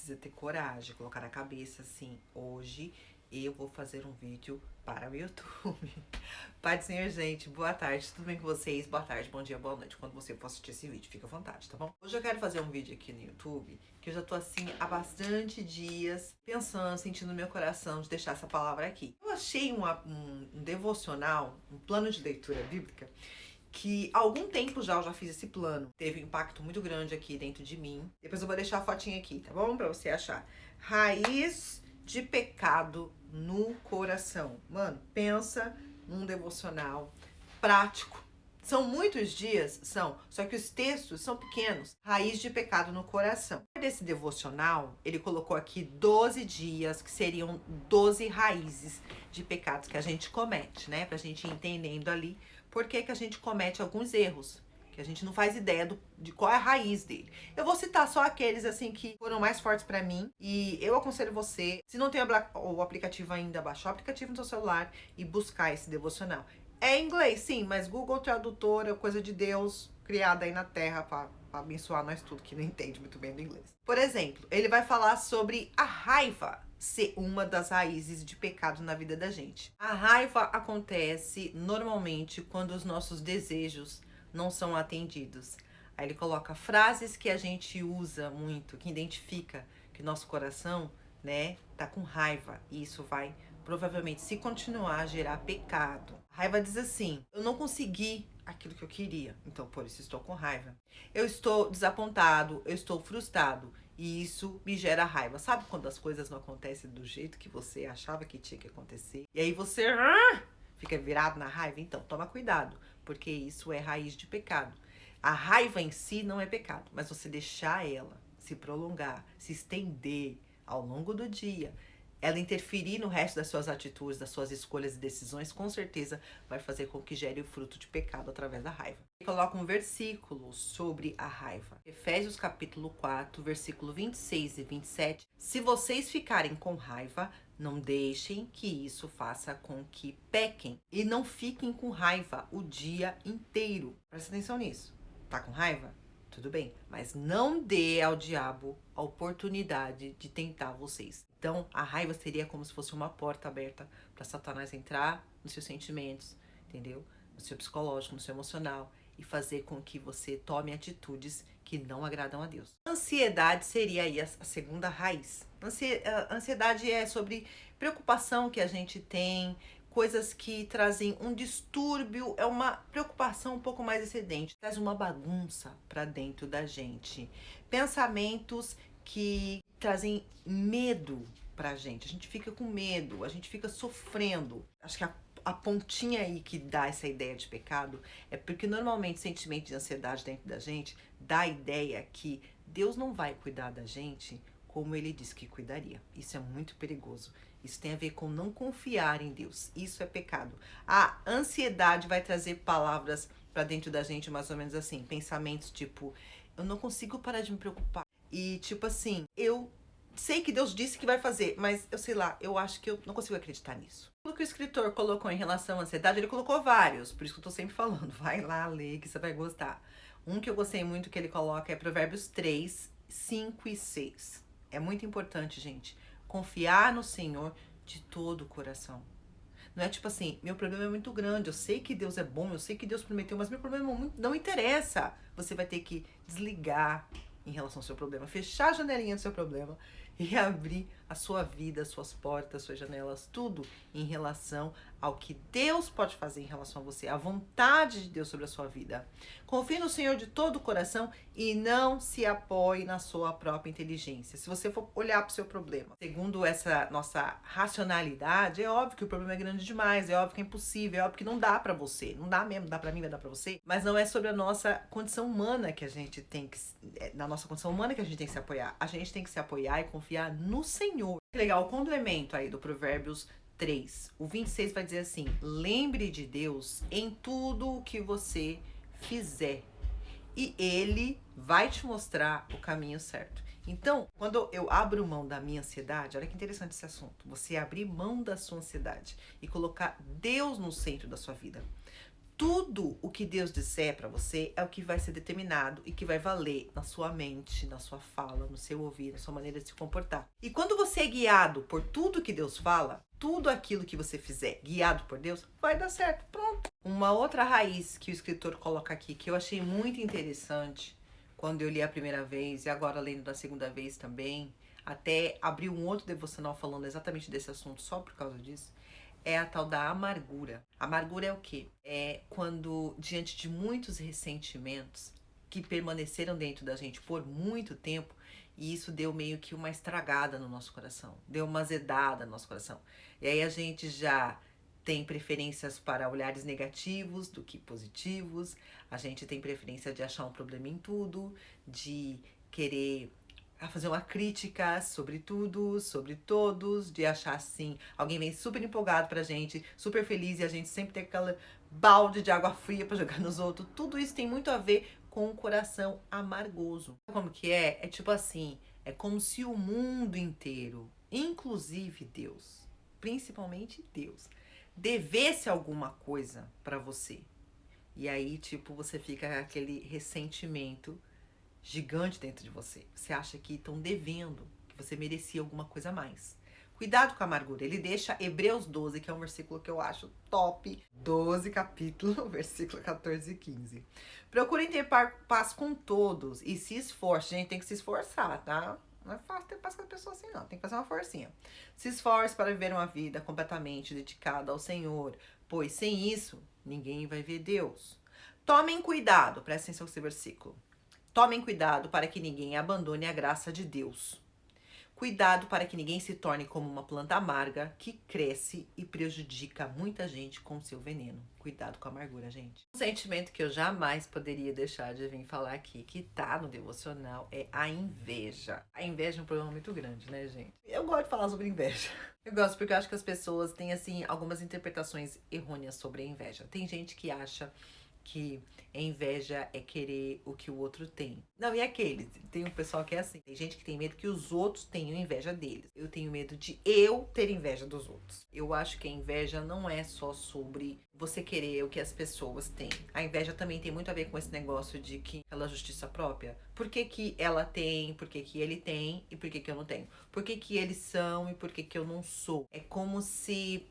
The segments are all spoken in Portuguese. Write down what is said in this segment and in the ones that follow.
precisa ter coragem, colocar na cabeça assim, hoje eu vou fazer um vídeo para o YouTube. Pai do Senhor, gente, boa tarde, tudo bem com vocês? Boa tarde, bom dia, boa noite, quando você for assistir esse vídeo, fica à vontade, tá bom? Hoje eu quero fazer um vídeo aqui no YouTube, que eu já tô assim há bastante dias pensando, sentindo no meu coração de deixar essa palavra aqui. Eu achei um devocional, um plano de leitura bíblica, que há algum tempo já eu já fiz esse plano. Teve um impacto muito grande aqui dentro de mim. Depois eu vou deixar a fotinha aqui, tá bom? Pra você achar. Raiz de pecado no coração. Mano, pensa num devocional prático. São muitos dias, só que os textos são pequenos. Raiz de pecado no coração. Desse devocional, ele colocou aqui 12 dias, que seriam 12 raízes de pecados que a gente comete, né? Pra gente ir entendendo ali por que a gente comete alguns erros, que a gente não faz ideia de qual é a raiz dele. Eu vou citar só aqueles assim que foram mais fortes pra mim, e eu aconselho você, se não tem o aplicativo ainda, baixar o aplicativo no seu celular e buscar esse devocional. É em inglês, sim, mas Google Tradutor é coisa de Deus, criada aí na Terra para abençoar nós tudo que não entende muito bem do inglês. Por exemplo, ele vai falar sobre a raiva ser uma das raízes de pecado na vida da gente. A raiva acontece normalmente quando os nossos desejos não são atendidos. Aí ele coloca frases que a gente usa muito, que identifica que nosso coração, né, tá com raiva, e isso vai provavelmente, se continuar, a gerar pecado. A raiva diz assim: eu não consegui aquilo que eu queria, então por isso estou com raiva. Eu estou desapontado, eu estou frustrado, e isso me gera raiva. Sabe quando as coisas não acontecem do jeito que você achava que tinha que acontecer? E aí você fica virado na raiva? Então toma cuidado, porque isso é raiz de pecado. A raiva em si não é pecado, mas você deixar ela se prolongar, se estender ao longo do dia, ela interferir no resto das suas atitudes, das suas escolhas e decisões, com certeza vai fazer com que gere o fruto de pecado através da raiva. Ele coloca um versículo sobre a raiva. Efésios capítulo 4, versículo 26 e 27. Se vocês ficarem com raiva, não deixem que isso faça com que pequem. E não fiquem com raiva o dia inteiro. Presta atenção nisso. Tá com raiva? Tudo bem, mas não dê ao diabo a oportunidade de tentar vocês. Então, a raiva seria como se fosse uma porta aberta para Satanás entrar nos seus sentimentos, entendeu? No seu psicológico, no seu emocional, e fazer com que você tome atitudes que não agradam a Deus. Ansiedade seria aí a segunda raiz. Ansiedade é sobre preocupação que a gente tem, coisas que trazem um distúrbio, é uma preocupação um pouco mais excedente, traz uma bagunça para dentro da gente. Pensamentos que trazem medo pra gente. A gente fica com medo, a gente fica sofrendo. Acho que a pontinha aí que dá essa ideia de pecado é porque normalmente sentimento de ansiedade dentro da gente dá a ideia que Deus não vai cuidar da gente como ele disse que cuidaria. Isso é muito perigoso. Isso tem a ver com não confiar em Deus. Isso é pecado. A ansiedade vai trazer palavras para dentro da gente mais ou menos assim, pensamentos tipo: eu não consigo parar de me preocupar. E tipo assim, eu sei que Deus disse que vai fazer, mas eu sei lá, eu acho que eu não consigo acreditar nisso. O que o escritor colocou em relação à ansiedade, ele colocou vários, por isso que eu tô sempre falando, vai lá ler que você vai gostar. Um que eu gostei muito que ele coloca é Provérbios 3, 5 e 6. É muito importante, gente, confiar no Senhor de todo o coração. Não é tipo assim, meu problema é muito grande, eu sei que Deus é bom, eu sei que Deus prometeu, mas meu problema não interessa. Você vai ter que desligar em relação ao seu problema, fechar a janelinha do seu problema e abrir a sua vida, as suas portas, as suas janelas, tudo em relação ao que Deus pode fazer em relação a você, a vontade de Deus sobre a sua vida. Confie no Senhor de todo o coração e não se apoie na sua própria inteligência. Se você for olhar para o seu problema, segundo essa nossa racionalidade, é óbvio que o problema é grande demais, é óbvio que é impossível, é óbvio que não dá para você, não dá mesmo, dá para mim, vai dar para você, mas não é sobre a nossa condição humana que a gente tem que, na nossa condição humana que a gente tem que se apoiar. A gente tem que se apoiar e confiar no Senhor. Legal, o complemento aí do Provérbios 3. O 26 vai dizer assim: lembre de Deus em tudo o que você fizer e Ele vai te mostrar o caminho certo. Então, quando eu abro mão da minha ansiedade, olha que interessante esse assunto, você abrir mão da sua ansiedade e colocar Deus no centro da sua vida. Tudo o que Deus disser para você é o que vai ser determinado e que vai valer na sua mente, na sua fala, no seu ouvir, na sua maneira de se comportar. E quando você é guiado por tudo que Deus fala, tudo aquilo que você fizer guiado por Deus, vai dar certo. Pronto. Uma outra raiz que o escritor coloca aqui, que eu achei muito interessante quando eu li a primeira vez e agora lendo da segunda vez também, até abri um outro devocional falando exatamente desse assunto só por causa disso, é a tal da amargura. Amargura é o quê? É quando, diante de muitos ressentimentos que permaneceram dentro da gente por muito tempo, e isso deu meio que uma estragada no nosso coração, deu uma azedada no nosso coração. E aí a gente já tem preferências para olhares negativos do que positivos, a gente tem preferência de achar um problema em tudo, de querer fazer uma crítica sobre tudo, sobre todos, de achar assim, alguém vem super empolgado pra gente, super feliz, e a gente sempre tem aquela balde de água fria pra jogar nos outros. Tudo isso tem muito a ver com o coração amargoso. Como que é? É tipo assim, é como se o mundo inteiro, inclusive Deus, principalmente Deus, devesse alguma coisa pra você. E aí, tipo, você fica com aquele ressentimento gigante dentro de você. Você acha que estão devendo, que você merecia alguma coisa a mais. Cuidado com a amargura. Ele deixa Hebreus 12, que é um versículo que eu acho top. 12, capítulo, versículo 14 e 15. Procurem ter paz com todos e se esforce. Gente, tem que se esforçar, tá? Não é fácil ter paz com a pessoa assim, não. Tem que fazer uma forcinha. Se esforce para viver uma vida completamente dedicada ao Senhor, pois sem isso, ninguém vai ver Deus. Tomem cuidado, prestem atenção nesse versículo. Tomem cuidado para que ninguém abandone a graça de Deus. Cuidado para que ninguém se torne como uma planta amarga que cresce e prejudica muita gente com seu veneno. Cuidado com a amargura, gente. Um sentimento que eu jamais poderia deixar de vir falar aqui, que tá no devocional, é a inveja. A inveja é um problema muito grande, né, gente? Eu gosto de falar sobre inveja. Eu gosto porque eu acho que as pessoas têm, assim, algumas interpretações errôneas sobre a inveja. Tem gente que acha que a inveja é querer o que o outro tem. Não, e aquele? Tem um pessoal que é assim. Tem gente que tem medo que os outros tenham inveja deles. Eu tenho medo de eu ter inveja dos outros. Eu acho que a inveja não é só sobre você querer o que as pessoas têm. A inveja também tem muito a ver com esse negócio de que aquela justiça própria. Por que que ela tem, por que que ele tem e por que que eu não tenho? Por que que eles são e por que que eu não sou? É como se,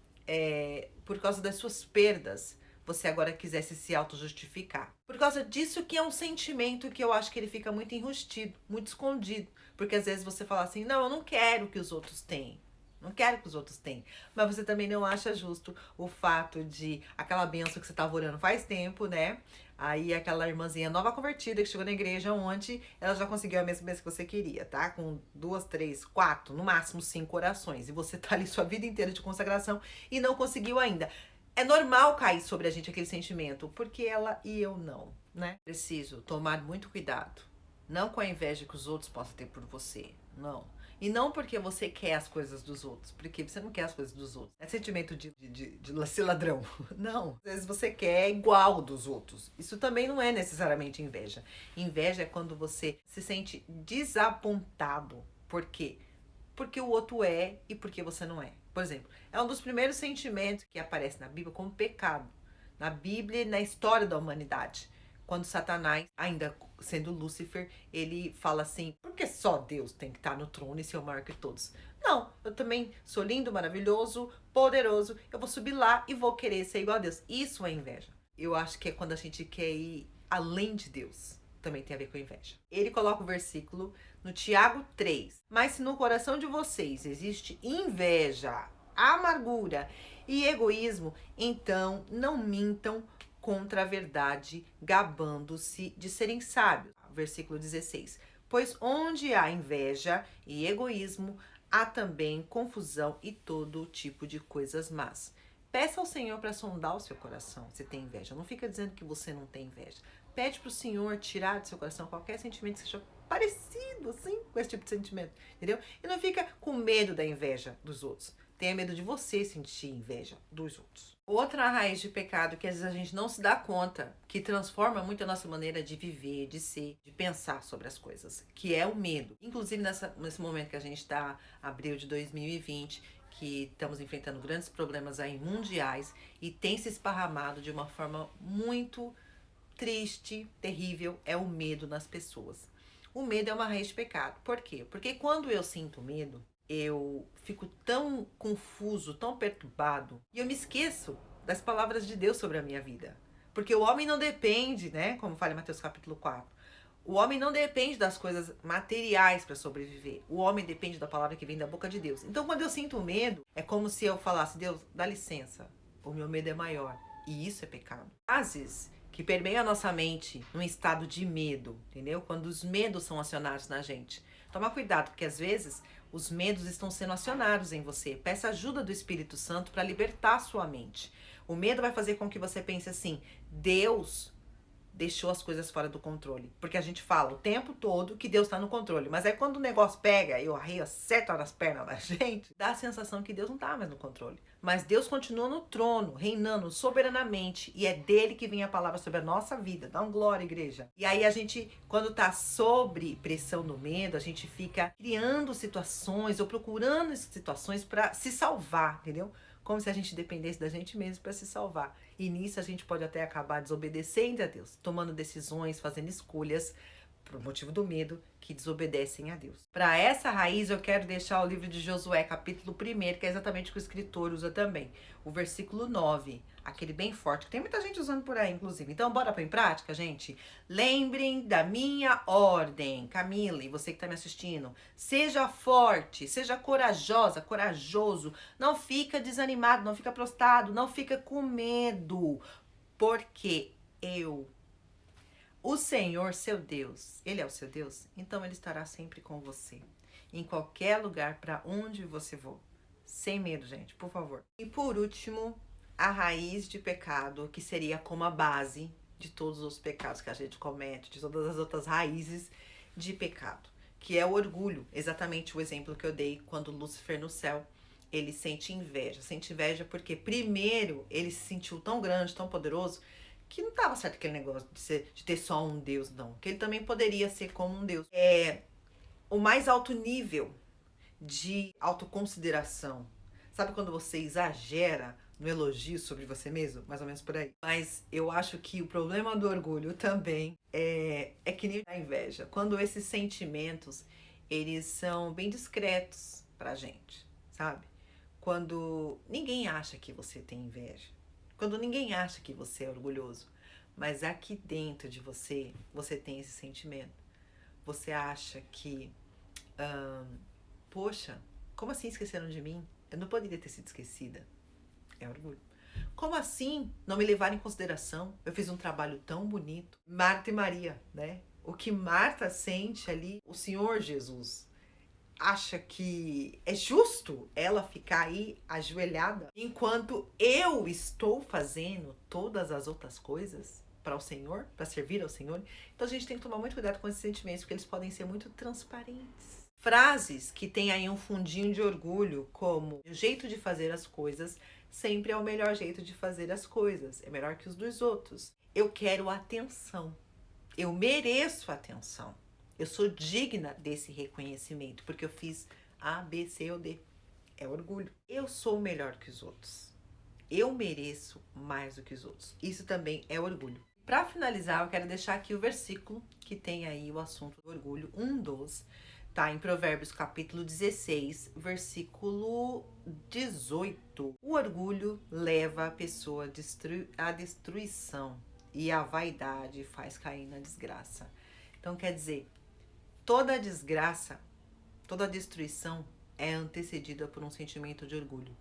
por causa das suas perdas, você agora quisesse se auto-justificar. Por causa disso que é um sentimento que eu acho que ele fica muito enrustido, muito escondido. Porque às vezes você fala assim, não, eu não quero que os outros tenham. Não quero que os outros tenham. Mas você também não acha justo o fato de aquela benção que você estava orando faz tempo, né? Aí aquela irmãzinha nova convertida que chegou na igreja ontem, ela já conseguiu a mesma benção que você queria, tá? Com 2, 3, 4, no máximo 5 orações. E você tá ali sua vida inteira de consagração e não conseguiu ainda. É normal cair sobre a gente aquele sentimento, porque ela e eu não, né? Preciso tomar muito cuidado. Não com a inveja que os outros possam ter por você, não. E não porque você quer as coisas dos outros, porque você não quer as coisas dos outros. É sentimento de ser ladrão. Não. Às vezes você quer igual dos outros. Isso também não é necessariamente inveja. Inveja é quando você se sente desapontado. Por quê? Porque o outro é e porque você não é. Por exemplo, é um dos primeiros sentimentos que aparece na Bíblia como pecado. Na Bíblia e na história da humanidade. Quando Satanás, ainda sendo Lúcifer, ele fala assim, por que só Deus tem que estar no trono e ser o maior que todos? Não, eu também sou lindo, maravilhoso, poderoso, eu vou subir lá e vou querer ser igual a Deus. Isso é inveja. Eu acho que é quando a gente quer ir além de Deus. Também tem a ver com inveja. Ele coloca o versículo no Tiago 3. Mas se no coração de vocês existe inveja, amargura e egoísmo, então não mintam contra a verdade, gabando-se de serem sábios. Versículo 16. Pois onde há inveja e egoísmo, há também confusão e todo tipo de coisas más. Peça ao Senhor para sondar o seu coração se tem inveja. Não fica dizendo que você não tem inveja. Pede para o Senhor tirar do seu coração qualquer sentimento que seja parecido, assim, com esse tipo de sentimento, entendeu? E não fica com medo da inveja dos outros. Tenha medo de você sentir inveja dos outros. Outra raiz de pecado que às vezes a gente não se dá conta, que transforma muito a nossa maneira de viver, de ser, de pensar sobre as coisas, que é o medo. Inclusive nesse momento que a gente está, abril de 2020, que estamos enfrentando grandes problemas aí mundiais e tem se esparramado de uma forma muito triste, terrível, é o medo nas pessoas. O medo é uma raiz de pecado. Por quê? Porque quando eu sinto medo, eu fico tão confuso, tão perturbado, e eu me esqueço das palavras de Deus sobre a minha vida. Porque o homem não depende, né? Como fala em Mateus capítulo 4. O homem não depende das coisas materiais para sobreviver. O homem depende da palavra que vem da boca de Deus. Então, quando eu sinto medo, é como se eu falasse: Deus, dá licença, o meu medo é maior. E isso é pecado. Frases que permeiam a nossa mente num estado de medo, entendeu? Quando os medos são acionados na gente. Toma cuidado, porque às vezes os medos estão sendo acionados em você. Peça ajuda do Espírito Santo para libertar a sua mente. O medo vai fazer com que você pense assim: Deus deixou as coisas fora do controle. Porque a gente fala o tempo todo que Deus está no controle. Mas aí quando o negócio pega e o arreio acerta nas pernas da gente, dá a sensação que Deus não está mais no controle. Mas Deus continua no trono, reinando soberanamente. E é dele que vem a palavra sobre a nossa vida. Dá um glória, igreja. E aí a gente, quando tá sobre pressão do medo, a gente fica criando situações ou procurando situações para se salvar, entendeu? Como se a gente dependesse da gente mesmo para se salvar. E nisso a gente pode até acabar desobedecendo a Deus, tomando decisões, fazendo escolhas, por motivo do medo, que desobedecem a Deus. Para essa raiz, eu quero deixar o livro de Josué, capítulo 1, que é exatamente o que o escritor usa também. O versículo 9, aquele bem forte, que tem muita gente usando por aí, inclusive. Então, bora pôr em prática, gente? Lembrem da minha ordem. Camila, e você que está me assistindo, seja forte, seja corajosa, corajoso. Não fica desanimado, não fica prostrado, não fica com medo, porque o Senhor, seu Deus, Ele é o seu Deus, então Ele estará sempre com você, em qualquer lugar para onde você for. Sem medo, gente, por favor. E por último, a raiz de pecado, que seria como a base de todos os pecados que a gente comete, de todas as outras raízes de pecado, que é o orgulho. Exatamente o exemplo que eu dei quando Lúcifer no céu, ele sente inveja. Sente inveja porque primeiro ele se sentiu tão grande, tão poderoso, que não estava certo aquele negócio de ter só um Deus, não. Que ele também poderia ser como um Deus. É o mais alto nível de autoconsideração. Sabe quando você exagera no elogio sobre você mesmo? Mais ou menos por aí. Mas eu acho que o problema do orgulho também é que nem a inveja. Quando esses sentimentos, eles são bem discretos pra gente, sabe? Quando ninguém acha que você tem inveja. Quando ninguém acha que você é orgulhoso, mas aqui dentro de você, você tem esse sentimento. Você acha que, poxa, como assim esqueceram de mim? Eu não poderia ter sido esquecida. É orgulho. Como assim não me levaram em consideração? Eu fiz um trabalho tão bonito. Marta e Maria, né? O que Marta sente ali, o Senhor Jesus acha que é justo ela ficar aí ajoelhada enquanto eu estou fazendo todas as outras coisas para o Senhor, para servir ao Senhor. Então a gente tem que tomar muito cuidado com esses sentimentos, porque eles podem ser muito transparentes. Frases que têm aí um fundinho de orgulho, como o jeito de fazer as coisas sempre é o melhor jeito de fazer as coisas, é melhor que os dos outros. Eu quero atenção, eu mereço atenção. Eu sou digna desse reconhecimento, porque eu fiz A, B, C ou D. É orgulho. Eu sou melhor que os outros. Eu mereço mais do que os outros. Isso também é orgulho. Para finalizar, eu quero deixar aqui o versículo que tem aí o assunto do orgulho, um dos, tá em Provérbios capítulo 16, versículo 18. O orgulho leva a pessoa à destruição e a vaidade faz cair na desgraça. Então quer dizer, toda desgraça, toda destruição é antecedida por um sentimento de orgulho,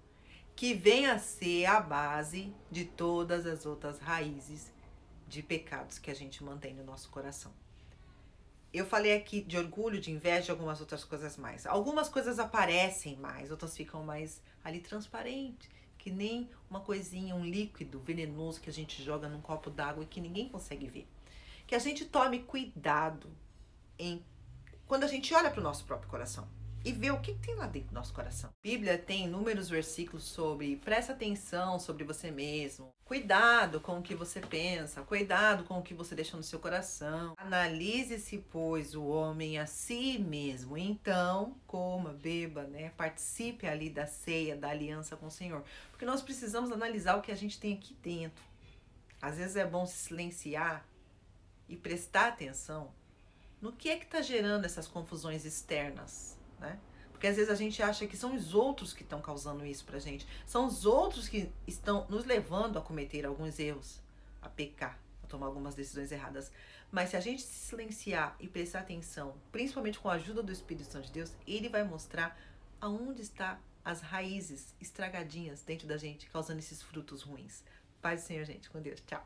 que vem a ser a base de todas as outras raízes de pecados que a gente mantém no nosso coração. Eu falei aqui de orgulho, de inveja e algumas outras coisas mais. Algumas coisas aparecem mais, outras ficam mais ali transparentes, que nem uma coisinha, um líquido venenoso que a gente joga num copo d'água e que ninguém consegue ver. Que a gente tome cuidado quando a gente olha para o nosso próprio coração. e ver o que tem lá dentro do nosso coração. A Bíblia tem inúmeros versículos sobre presta atenção sobre você mesmo, cuidado com o que você pensa, cuidado com o que você deixa no seu coração. Analise-se, pois, o homem a si mesmo. Então, coma, beba, né? Participe ali da ceia, da aliança com o Senhor. Porque nós precisamos analisar o que a gente tem aqui dentro. Às vezes é bom se silenciar e prestar atenção no que é que está gerando essas confusões externas, né? Porque às vezes a gente acha que são os outros que estão causando isso pra gente. São os outros que estão nos levando a cometer alguns erros, a pecar, a tomar algumas decisões erradas. Mas se a gente se silenciar e prestar atenção, principalmente com a ajuda do Espírito Santo de Deus, ele vai mostrar aonde está as raízes estragadinhas dentro da gente, causando esses frutos ruins. Paz do Senhor, gente. Com Deus. Tchau.